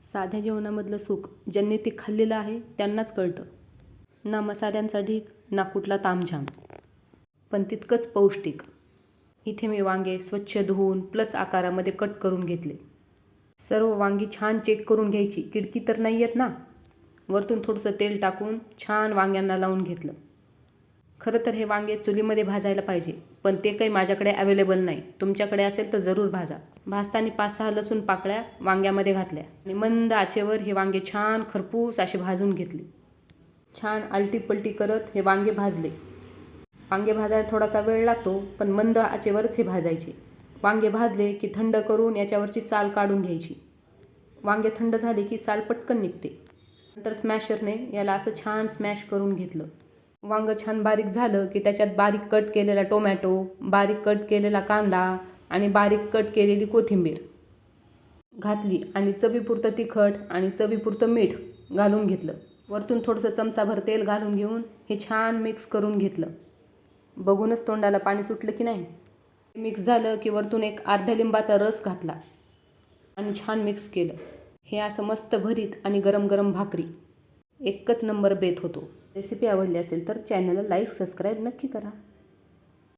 साध्या जेवणामधलं सुख ज्यांनी ते खाल्लेलं आहे त्यांनाच कळतं. ना मसाल्यांचा ढीग, ना कुठला तामझाम, पण तितकंच पौष्टिक. इथे मी वांगे स्वच्छ धुवून प्लस आकारामध्ये कट करून घेतले. सर्व वांगी छान चेक करून घ्यायची, किडकी तर नाही आहेत ना. वरतून थोडंसं तेल टाकून छान वांग्यांना लावून घेतलं. खरं तर हे वांगे चुलीमध्ये भाजायला पाहिजे, पण ते काही माझ्याकडे अवेलेबल नाही. तुमच्याकडे असेल तर जरूर भाजा. भाजताना 5-6 लसूण पाकळ्या वांग्यामध्ये घातल्या आणि मंद आचेवर हे वांगे छान खरपूस असे भाजून घेतले. छान आलटी-पलटी करत हे वांगे भाजले. वांगे भाजायला थोडासा वेळ लागतो, पण मंद आचेवरच हे भाजायचे. वांगे भाजले की थंड करून याच्यावरची साल काढून घ्यायची. वांगे थंड झाले की साल पटकन निघते. नंतर स्मॅशरने याला असं छान स्मॅश करून घेतलं. वांगं छान बारीक झालं की त्याच्यात बारीक कट केलेला टोमॅटो, बारीक कट केलेला कांदा आणि बारीक कट केलेली कोथिंबीर घातली आणि चवीपुरतं तिखट आणि चवीपुरतं मीठ घालून घेतलं. वरतून थोडंसं चमचाभर तेल घालून घेऊन हे छान मिक्स करून घेतलं. बघूनच तोंडाला पाणी सुटलं की नाही. मिक्स झालं की वरतून एक अर्ध्या लिंबाचा रस घातला आणि छान मिक्स केलं. हे असं मस्त भरीत आणि गरम गरम भाकरी एकच नंबर बेत होतो. रेसिपी आवडली असेल तर चॅनलला लाईक, सबस्क्राईब नक्की करा.